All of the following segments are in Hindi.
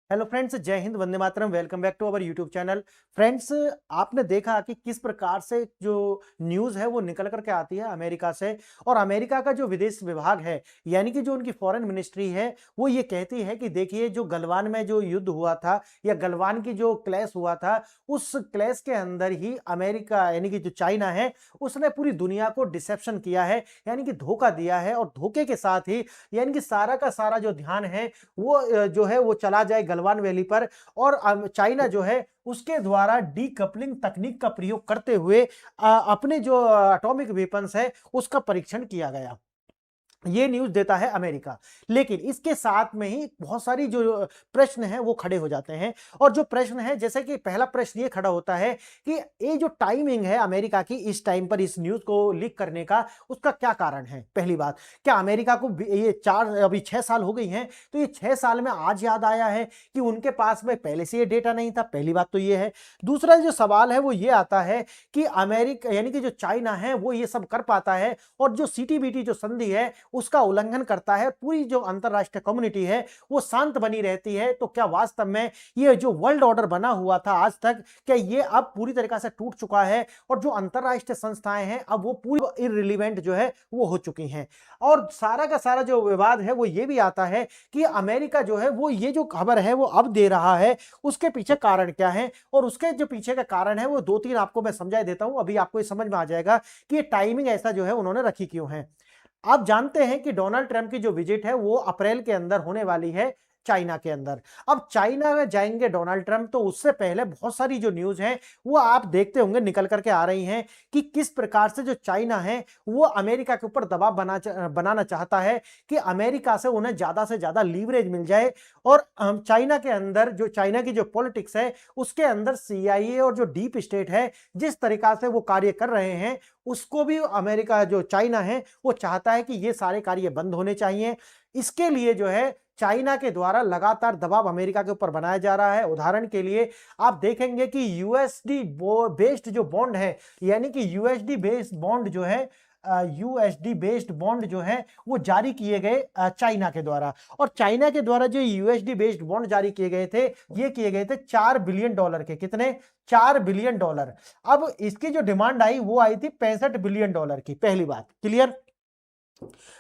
हेलो फ्रेंड्स, जय हिंद, वंदे मातरम। Welcome back to our YouTube channel. Friends, आपने देखा कि किस प्रकार से जो न्यूज़ है वो निकल करके आती है अमेरिका से। और अमेरिका का जो विदेश विभाग है, यानी कि जो उनकी फॉरेन मिनिस्ट्री है, वो ये कहती है कि देखिए, जो गलवान में जो युद्ध हुआ था या गलवान की जो क्लैश हुआ था, उस क्लैश के अंदर ही अमेरिका यानी कि जो चाइना है, उसने पूरी दुनिया को डिसेप्शन किया है, यानी कि धोखा दिया है। और धोखे के साथ ही यानी कि सारा का सारा जो ध्यान है वो जो है वो चला जाए गलवान वैली पर। और चाइना जो है उसके द्वारा डीकपलिंग तकनीक का प्रयोग करते हुए अपने जो एटॉमिक वेपन्स है उसका परीक्षण किया गया। ये न्यूज़ देता है अमेरिका। लेकिन इसके साथ में ही बहुत सारी जो प्रश्न हैं वो खड़े हो जाते हैं। और जो प्रश्न है, जैसे कि पहला प्रश्न ये खड़ा होता है कि ये जो टाइमिंग है अमेरिका की इस टाइम पर इस न्यूज़ को लीक करने का, उसका क्या कारण है? पहली बात, क्या अमेरिका को ये 4 अभी 6 साल हो गई हैं, तो ये 6 साल में आज याद आया है कि उनके पास में पहले से ये डेटा नहीं था? पहली बात तो ये है। दूसरा जो सवाल है वो ये आता है कि अमेरिका यानी कि जो चाइना है वो ये सब कर पाता है और जो सीटीबीटी जो संधि है उसका उल्लंघन करता है, पूरी जो अंतरराष्ट्रीय कम्युनिटी है वो शांत बनी रहती है। तो क्या वास्तव में ये जो वर्ल्ड ऑर्डर बना हुआ था आज तक, क्या ये अब पूरी तरीके से टूट चुका है और जो अंतरराष्ट्रीय संस्थाएं हैं अब वो पूरी इररिलेवेंट जो है वो हो चुकी हैं? और सारा का सारा जो विवाद है वो ये भी आता है कि अमेरिका जो है वो ये जो खबर है वो अब दे रहा है, उसके पीछे कारण क्या है? और उसके जो पीछे का कारण है वो 2-3 आपको मैं समझा देता हूं, अभी आपको ये समझ में आ जाएगा कि ये टाइमिंग ऐसा जो है उन्होंने रखी क्यों है। आप जानते हैं कि डोनाल्ड ट्रंप की जो विजिट है वो अप्रैल के अंदर होने वाली है चाइना के अंदर। अब चाइना में जाएंगे डोनाल्ड ट्रंप, तो उससे पहले बहुत सारी जो न्यूज़ हैं वो आप देखते होंगे निकल करके आ रही हैं कि किस प्रकार से जो चाइना है वो अमेरिका के ऊपर दबाव बनाना चाहता है कि अमेरिका से उन्हें ज़्यादा से ज़्यादा लीवरेज मिल जाए। और चाइना के अंदर जो चाइना की जो पॉलिटिक्स है उसके अंदर सीआईए और जो डीप स्टेट है जिस तरीका से वो कार्य कर रहे हैं, उसको भी अमेरिका जो चाइना है वो चाहता है कि ये सारे कार्य बंद होने चाहिए। इसके लिए जो है चाइना के द्वारा लगातार दबाव अमेरिका के ऊपर बनाया जा रहा है। उदाहरण के लिए आप देखेंगे कि यूएसडी बेस्ड जो बॉन्ड है, यानी कि यूएसडी बेस्ड बॉन्ड जो है यूएसडी बेस्ड बॉन्ड जो है वो जारी किए गए चाइना के द्वारा। और चाइना के द्वारा जो यूएसडी बेस्ड बॉन्ड जारी किए गए थे, ये किए गए थे $4 बिलियन के। कितने? $4 बिलियन। अब इसकी जो डिमांड आई वो आई थी $65 बिलियन की। पहली बात क्लियर।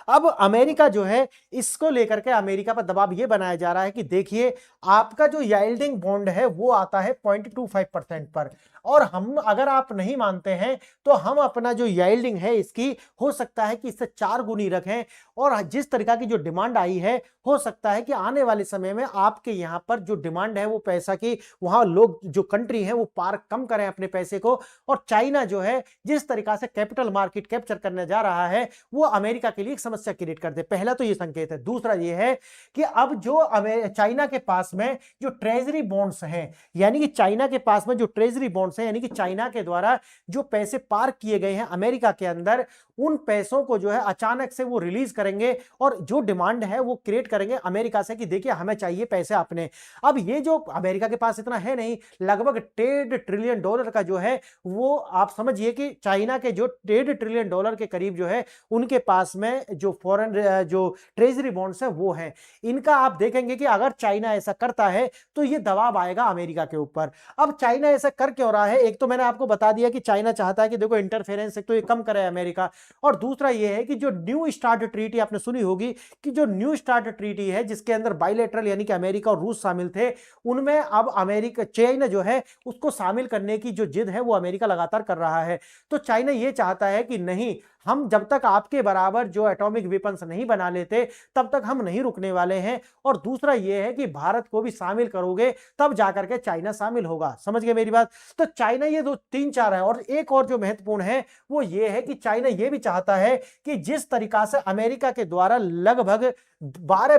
अब अमेरिका जो है इसको लेकर के अमेरिका पर दबाव ये बनाया जा रहा है कि देखिए, आपका जो यील्डिंग बॉन्ड है वो आता है 0.25% पर, और हम अगर आप नहीं मानते हैं तो हम अपना जो यील्डिंग है इसकी हो सकता है कि इससे 4 गुनी रखें। और जिस तरीका की जो डिमांड आई है, हो सकता है कि आने वाले समय में आपके यहां पर जो डिमांड है वो पैसा की, वहां लोग जो कंट्री है वो पार्क कम करें अपने पैसे को। और चाइना जो है जिस तरीका से कैपिटल मार्केट कैप्चर करने जा रहा है वो अमेरिका के लिए एक समस्या क्रिएट कर दे। पहला तो ये संकेत है। दूसरा ये है कि अब जो चाइना के पास में जो ट्रेजरी बॉन्ड्स हैं, यानी कि चाइना के पास में जो ट्रेजरी बॉन्ड्स हैं, यानी कि चाइना के द्वारा जो पैसे पार्क किए गए हैं अमेरिका के अंदर, उन पैसों को जो है अचानक से वो रिलीज करेंगे और जो डिमांड है वो क्रिएट करेंगे अमेरिका से कि देखिए हमें चाहिए पैसे अपने। अब ये जो अमेरिका के पास इतना है नहीं, लगभग $1.5 ट्रिलियन का जो है वो आप समझिए कि चाइना के जो $1.5 ट्रिलियन के करीब जो है उनके पास में जो फॉरेन जो ट्रेजरी बॉन्ड्स है वो है। इनका आप देखेंगे कि अगर चाइना ऐसा करता है तो ये दबाव आएगा अमेरिका के ऊपर। अब चाइना ऐसा कर क्यों रहा है? एक तो मैंने आपको बता दिया कि चाइना चाहता है कि देखो इंटरफेरेंस, एक तो ये कम करे अमेरिका, और दूसरा ये है कि जो न्यू स्टार्ट ट्रीटी आपने सुनी होगी कि जो न्यू स्टार्ट ट्रीटी है जिसके अंदर बाइलेटरल यानी कि अमेरिका और रूस शामिल थे, उनमें अब अमेरिका चाइना जो है उसको शामिल करने की जो जिद है वो अमेरिका लगातार कर रहा है। तो चाइना ये चाहता है कि नहीं, हम जब तक आपके बराबर जो एटॉमिक वेपन्स नहीं बना लेते तब तक हम नहीं रुकने वाले हैं। और दूसरा यह है कि भारत को भी शामिल करोगे तब जाकर के चाइना शामिल होगा। समझ गए मेरी बात? तो चाइना ये 2 3 4 है। और एक और जो महत्वपूर्ण है वो ये है कि चाइना ये भी चाहता है कि जिस तरीका से अमेरिका के द्वारा लगभग $12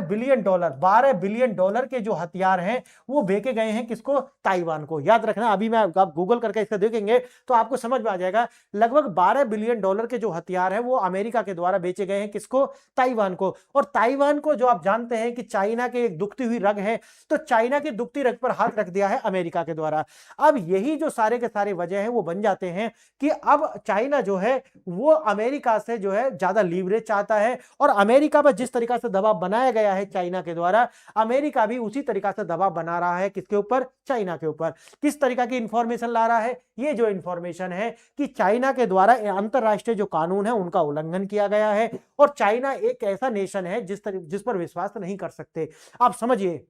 बिलियन के जो हथियार हैं वो बेचे गए हैं किसको? ताइवान को। याद रखना, अभी मैं आप गूगल करके इसका देखेंगे तो आपको समझ में आ जाएगा। लगभग $12 बिलियन के जो हथियार है वो अमेरिका के द्वारा बेचे गए हैं किसको? ताइवान को। और ताइवान को जो आप जानते हैं कि चाइना के एक दुखती हुई रग है, तो चाइना की दुखती रग पर हाथ रख दिया है अमेरिका के द्वारा। अब यही जो सारे के सारे वजह हैं वो बन जाते हैं कि अब चाइना जो है वो अमेरिका से जो है ज्यादा लीवरेज चाहता है। और अमेरिका पर जिस तरीका से दबाव दबाव बनाया गया है चाइना के द्वारा, अमेरिका भी उसी तरीका से दबाव बना रहा है किसके ऊपर, चाइना के ऊपर। किस तरीका की इंफॉर्मेशन ला रहा है, ये जो इंफॉर्मेशन है कि चाइना के द्वारा अंतरराष्ट्रीय जो कानून है उनका उल्लंघन किया गया है, और चाइना एक ऐसा नेशन है जिस पर विश्वास नहीं कर सकते। आप समझिए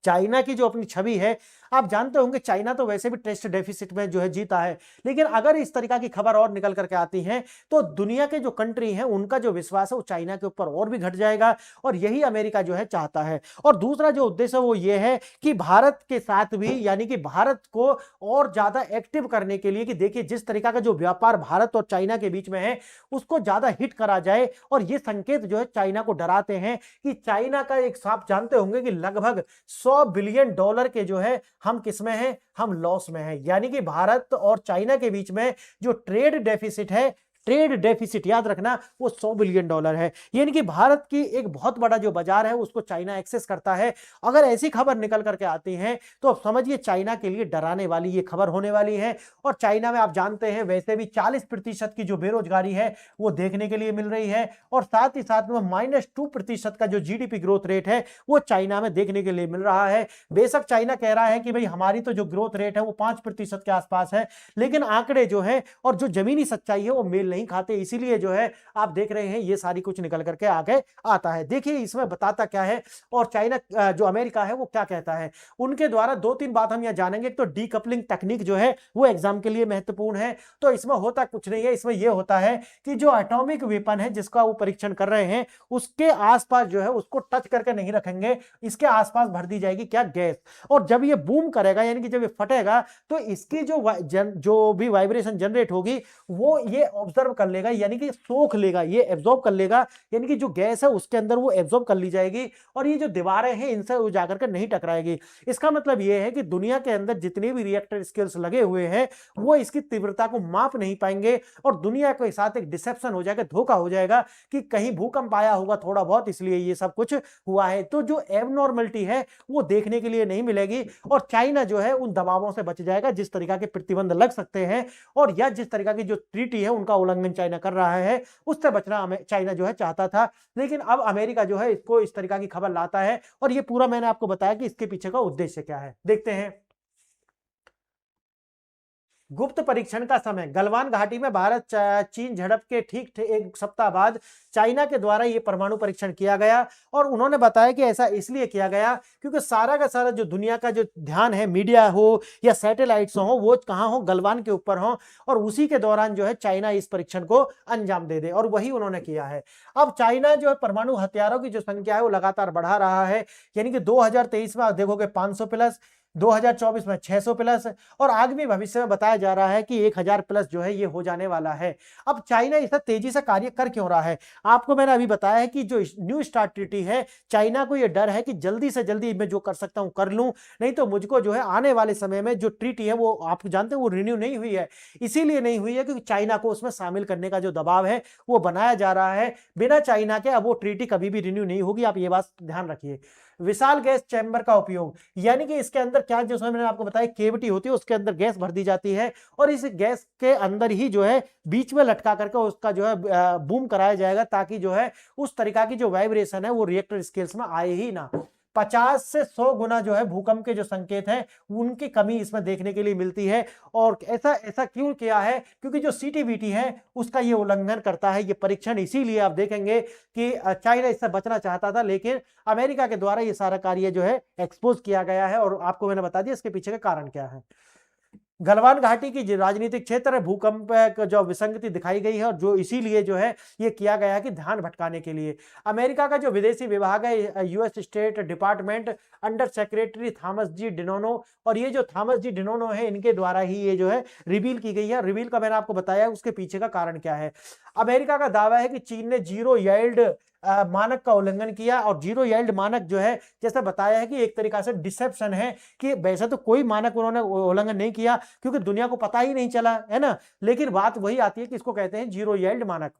चाइना की जो अपनी छवि है, आप जानते होंगे चाइना तो वैसे भी टेस्ट डेफिसिट में जो है जीता है, लेकिन अगर इस तरीका की खबर और निकल करके आती है तो दुनिया के जो कंट्री हैं उनका जो विश्वास है वो चाइना के ऊपर और भी घट जाएगा, और यही अमेरिका जो है चाहता है। और दूसरा जो उद्देश्य है वो ये है कि भारत के साथ भी, यानी कि भारत को और ज्यादा एक्टिव करने के लिए, कि देखिए जिस तरीका का जो व्यापार भारत और चाइना के बीच में है उसको ज्यादा हिट करा जाए, और ये संकेत जो है चाइना को डराते हैं कि चाइना का एक, आप जानते होंगे कि लगभग $100 बिलियन के जो है हम किसमें हैं, हम लॉस में हैं। यानी कि भारत और चाइना के बीच में जो ट्रेड डेफिसिट है, ट्रेड डेफिसिट याद रखना, वो $100 बिलियन है। यानी कि भारत की एक बहुत बड़ा जो बाजार है उसको चाइना एक्सेस करता है। अगर ऐसी खबर निकल करके आती है तो अब समझिए चाइना के लिए डराने वाली ये खबर होने वाली है। और चाइना में आप जानते हैं वैसे भी 40% की जो बेरोजगारी है वो देखने के लिए मिल रही है, और साथ ही साथ में -2% का जो जीडीपी ग्रोथ रेट है वो चाइना में देखने के लिए मिल रहा है। बेशक चाइना कह रहा है कि भाई हमारी तो जो ग्रोथ रेट है वो 5% के आसपास है, लेकिन आंकड़े जो है और जो जमीनी सच्चाई है वो मेल नहीं खाते, इसीलिए जो है आप देख रहे हैं ये सारी कुछ निकल करके आगे आता है। देखिए इसमें बताता क्या है, और चाइना जो अमेरिका है वो क्या कहता है। उनके द्वारा 2-3 बात हम यहां जानेंगे। एक तो डीकपलिंग टेक्निक जो है वो एग्जाम के लिए महत्वपूर्ण है। तो इसमें होता कुछ नहीं है, इसमें यह होता है कि जो एटॉमिक वेपन है जिसका वो परीक्षण कर रहे हैं उसके आसपास जो है उसको टच करके नहीं रखेंगे, इसके आसपास भर दी जाएगी क्या, गैस। और जब ये बूम करेगा, यानी कि जब ये फटेगा, तो इसकी जो भी वाइब्रेशन जनरेट होगी वो ये ऑब्जर्व कर लेगा, यानी कि सोख लेगा, ये एब्जॉर्ब कर लेगा, यानी कि जो गैस है उसके अंदर वो एब्जॉर्ब कर ली जाएगी, और ये जो दीवारें हैं इनसे वो जाकर के नहीं टकराएगी। इसका मतलब ये है कि दुनिया के अंदर जितने भी रिएक्टर स्केल्स लगे हुए हैं वो इसकी तीव्रता को माप नहीं पाएंगे, और दुनिया के साथ एक डिसेप्शन हो जाएगा, धोखा हो जाएगा कि कहीं भूकंप आया होगा थोड़ा बहुत, इसलिए ये सब कुछ हुआ है। तो जो एबनॉर्मलिटी है वो देखने के लिए नहीं मिलेगी, और चाइना जो है उन दबावों से बच जाएगा जिस तरीका के प्रतिबंध लग सकते हैं, और या जिस तरीका की जो ट्रीटी है उनका उल्लंघन चाइना कर रहा है उससे बचना चाइना जो है चाहता था। लेकिन अब अमेरिका जो है इसको इस तरीका की खबर लाता है, और ये पूरा मैंने आपको बताया कि इसके पीछे का उद्देश्य क्या है। देखते हैं गुप्त परीक्षण का समय। गलवान घाटी में भारत चीन झड़प के ठीक एक सप्ताह बाद चाइना के द्वारा यह परमाणु परीक्षण किया गया, और उन्होंने बताया कि ऐसा इसलिए किया गया क्योंकि सारा का सारा जो दुनिया का जो ध्यान है, मीडिया हो या सैटेलाइट्स हो, वो कहां हो, गलवान के ऊपर हो, और उसी के दौरान जो है चाइना इस परीक्षण को अंजाम दे दे, और वही उन्होंने किया है। अब चाइना जो है परमाणु हथियारों की जो संख्या है वो लगातार बढ़ा रहा है, यानी कि 2023 में आप देखोगे 500 प्लस, 2024 में 600 प्लस, और आगामी भविष्य में बताया जा रहा है कि 1000 प्लस जो है ये हो जाने वाला है। अब चाइना इतना तेजी से कार्य कर क्यों रहा है, आपको मैंने अभी बताया है कि जो न्यू स्टार्ट ट्रीटी है, चाइना को ये डर है कि जल्दी से जल्दी मैं जो कर सकता हूं कर लूं, नहीं तो मुझको जो है आने वाले समय में जो ट्रीटी है वो आप जानते हैं वो रिन्यू नहीं हुई है। इसीलिए नहीं हुई है क्योंकि चाइना को उसमें शामिल करने का जो दबाव है वो बनाया जा रहा है। बिना चाइना के अब वो ट्रीटी कभी भी रिन्यू नहीं होगी, आप ये बात ध्यान रखिए। विशाल गैस चैम्बर का उपयोग, यानी कि इसके अंदर क्या, जो मैंने आपको बताया केविटी होती है उसके अंदर गैस भर दी जाती है, और इस गैस के अंदर ही जो है बीच में लटका करके उसका जो है बूम कराया जाएगा, ताकि जो है उस तरीका की जो वाइब्रेशन है वो रिएक्टर स्केल्स में आए ही ना। 50 से 100 गुना जो है भूकंप के जो संकेत हैं उनकी कमी इसमें देखने के लिए मिलती है। और ऐसा ऐसा क्यों किया है, क्योंकि जो सीटीबीटी है उसका ये उल्लंघन करता है ये परीक्षण। इसीलिए आप देखेंगे कि चाइना इससे बचना चाहता था, लेकिन अमेरिका के द्वारा ये सारा कार्य जो है एक्सपोज किया गया है, और आपको मैंने बता दिया इसके पीछे का कारण क्या है। गलवान घाटी की जो राजनीतिक क्षेत्र है, भूकंप जो विसंगति दिखाई गई है, और जो इसीलिए जो है ये किया गया है कि ध्यान भटकाने के लिए। अमेरिका का जो विदेशी विभाग है, US State Department under secretary Thomas ji DiNanno, और ये जो थॉमस जी डिनोनो है इनके द्वारा ही ये जो है रिवील की गई है। रिवील का मैंने आपको बताया उसके पीछे का कारण क्या है। अमेरिका का दावा है कि चीन ने जीरो यील्ड मानक का उल्लंघन किया, और जीरो यील्ड मानक जो है जैसा बताया है कि एक तरीका से डिसेप्शन है, कि वैसे तो कोई मानक उन्होंने उल्लंघन नहीं किया क्योंकि दुनिया को पता ही नहीं चला है ना, लेकिन बात वही आती है कि इसको कहते हैं जीरो यील्ड मानक।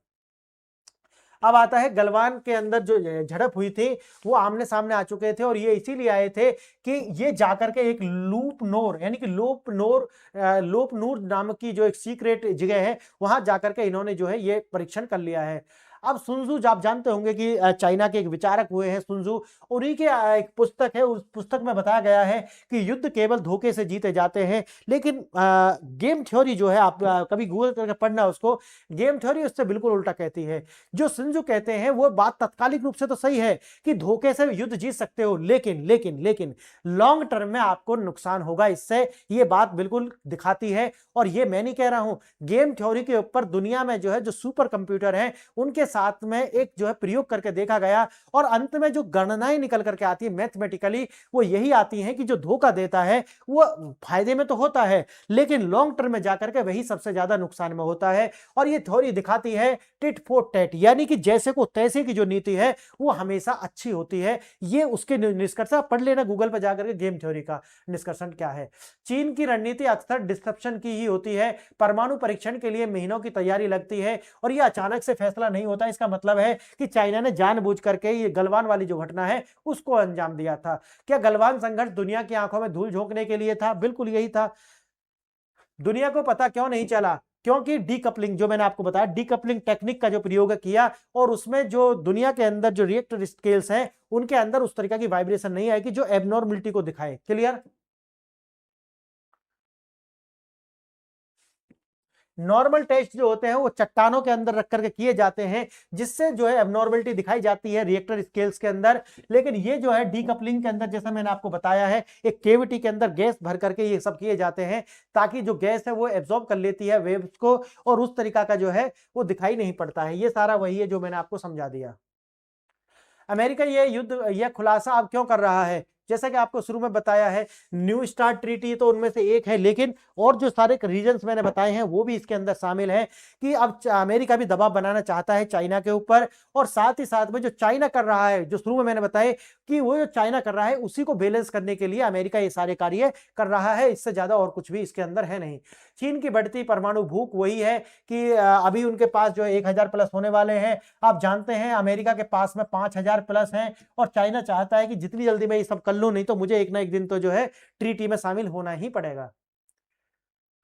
अब आता है गलवान के अंदर जो झड़प हुई थी वो आमने सामने आ चुके थे, और ये इसीलिए आए थे कि ये जाकर के एक लूप नोर, यानी कि लोप नूर नामक की जो एक सीक्रेट जगह है वहां जाकर के इन्होंने जो है ये परीक्षण कर लिया है। अब सुन त्सू आप जानते होंगे कि चाइना के एक विचारक हुए हैं सुन त्सू, उन्हीं के एक पुस्तक है, उस पुस्तक में बताया गया है कि युद्ध केवल धोखे से जीते जाते हैं, लेकिन गेम थ्योरी जो है, आप कभी गूगल करके पढ़ना उसको, गेम थ्योरी उससे बिल्कुल उल्टा कहती है। जो sun tzu कहते हैं वो बात तात्कालिक रूप से तो सही है कि धोखे से युद्ध जीत सकते हो, लेकिन लेकिन लेकिन लॉन्ग टर्म में आपको नुकसान होगा इससे, ये बात बिल्कुल दिखाती है। और ये मैं नहीं कह रहा हूं, गेम थ्योरी के ऊपर दुनिया में जो है जो सुपर कंप्यूटर है उनके साथ में एक जो है प्रयोग करके देखा गया, और अंत में जो गणनाएं निकल करके आती है मैथमेटिकली, वो यही आती हैं कि जो धोखा देता है वो फायदे में तो होता है, लेकिन लॉन्ग टर्म में जाकर के वही सबसे ज्यादा नुकसान में होता है। और ये थ्योरी दिखाती है टिट फॉर टैट, यानी कि जैसे को तैसे की जो नीति है वो हमेशा अच्छी होती है। ये उसके निष्कर्ष पढ़ लेना गूगल पर जाकर के, गेम थ्योरी का निष्कर्षण क्या है। चीन की रणनीति अक्सर डिस्ट्रप्शन की ही होती है, परमाणु परीक्षण के लिए महीनों की तैयारी लगती है, और ये अचानक से फैसला नहीं होता। इसका मतलब है कि चाइना ने जानबूझ करके ये गलवान वाली जो घटना है उसको अंजाम दिया था। क्या गलवान संघर्ष दुनिया की आंखों में धूल झोंकने के लिए था? बिल्कुल यही था। दुनिया को पता क्यों नहीं चला? क्योंकि डीकपलिंग, जो मैंने आपको बताया, डीकपलिंग टेक्निक का जो प्रयोग किया, और उसमें जो दुनिया के अंदर जो रिएक्टर स्केल्स हैं उनके अंदर उस तरीका की वाइब्रेशन नहीं आएगी जो एबनॉर्मलिटी को दिखाए। क्लियर? नॉर्मल टेस्ट जो होते हैं वो चट्टानों के अंदर रख करके किए जाते हैं, जिससे जो है एबनॉर्मलिटी दिखाई जाती है रिएक्टर स्केल्स के अंदर। लेकिन ये जो है डीकपलिंग के अंदर, जैसा मैंने आपको बताया है, एक केविटी के अंदर गैस भर करके ये सब किए जाते हैं, ताकि जो गैस है वो एब्जॉर्ब कर लेती है वेव्स को, और उस तरीका का जो है वो दिखाई नहीं पड़ता है। ये सारा वही है जो मैंने आपको समझा दिया। अमेरिका ये युद्ध, यह खुलासा अब क्यों कर रहा है? जैसा कि आपको शुरू में बताया है, न्यू स्टार्ट ट्रीटी तो उनमें से एक है, लेकिन और जो सारे रीजंस मैंने बताए हैं वो भी इसके अंदर शामिल है कि अब अमेरिका भी दबाव बनाना चाहता है चाइना के ऊपर, और साथ ही साथ में जो चाइना कर रहा है, जो शुरू में मैंने बताया कि वो जो चाइना कर रहा है उसी को बैलेंस करने के लिए अमेरिका ये सारे कार्य कर रहा है। इससे ज्यादा और कुछ भी इसके अंदर है नहीं। चीन की बढ़ती परमाणु भूख वही है कि अभी उनके पास जो 1000 प्लस होने वाले हैं। आप जानते हैं अमेरिका के पास में 5000 प्लस हैं, और चाइना चाहता है कि जितनी जल्दी मैं ये सब कर लूं, नहीं तो मुझे एक ना एक दिन तो जो है ट्रीटी में शामिल होना ही पड़ेगा।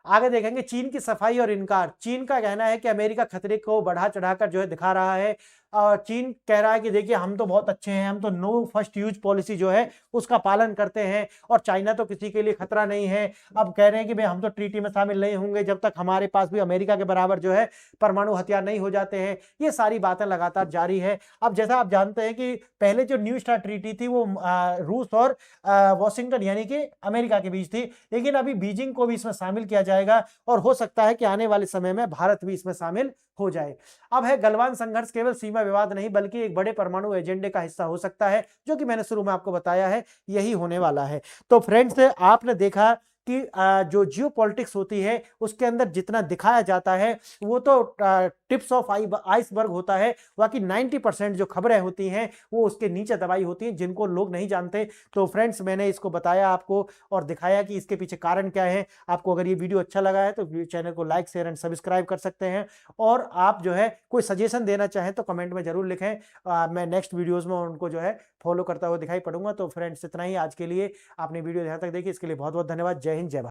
आगे देखेंगे चीन की सफाई और इनकार। चीन का कहना है कि अमेरिका खतरे को बढ़ा चढ़ाकर जो है दिखा रहा है। चीन कह रहा है कि देखिए हम तो बहुत अच्छे हैं, हम तो नो फर्स्ट यूज पॉलिसी जो है उसका पालन करते हैं, और चाइना तो किसी के लिए खतरा नहीं है। अब कह रहे हैं कि भाई हम तो ट्रीटी में शामिल नहीं होंगे जब तक हमारे पास भी अमेरिका के बराबर जो है परमाणु हथियार नहीं हो जाते हैं। ये सारी बातें लगातार जारी है। अब जैसा आप जानते हैं कि पहले जो न्यू स्टार्ट ट्रीटी थी वो रूस और वॉशिंगटन यानी कि अमेरिका के बीच थी, लेकिन अभी बीजिंग को भी इसमें शामिल किया जाएगा, और हो सकता है कि आने वाले समय में भारत भी इसमें शामिल हो जाए। अब है गलवान संघर्ष केवल सीमा विवाद नहीं बल्कि एक बड़े परमाणु एजेंडे का हिस्सा हो सकता है, जो कि मैंने शुरू में आपको बताया है यही होने वाला है। तो फ्रेंड्स, आपने देखा कि जो जियो पॉलिटिक्स होती है उसके अंदर जितना दिखाया जाता है वो तो टिप्स ऑफ आइसबर्ग होता है, बाकी 90% जो खबरें होती हैं वो उसके नीचे दबाई होती हैं, जिनको लोग नहीं जानते। तो फ्रेंड्स, मैंने इसको बताया आपको और दिखाया कि इसके पीछे कारण क्या है। आपको अगर ये वीडियो अच्छा लगा है तो चैनल को लाइक शेयर एंड सब्सक्राइब कर सकते हैं, और आप जो है कोई सजेशन देना चाहें तो कमेंट में जरूर लिखें। मैं नेक्स्ट वीडियोज में उनको जो है फॉलो करता हुआ दिखाई पड़ूंगा। तो फ्रेंड्स, इतना ही आज के लिए। आपने वीडियो यहाँ तक देखी, इसके लिए बहुत बहुत धन्यवाद। जय हिंद, जय भारत।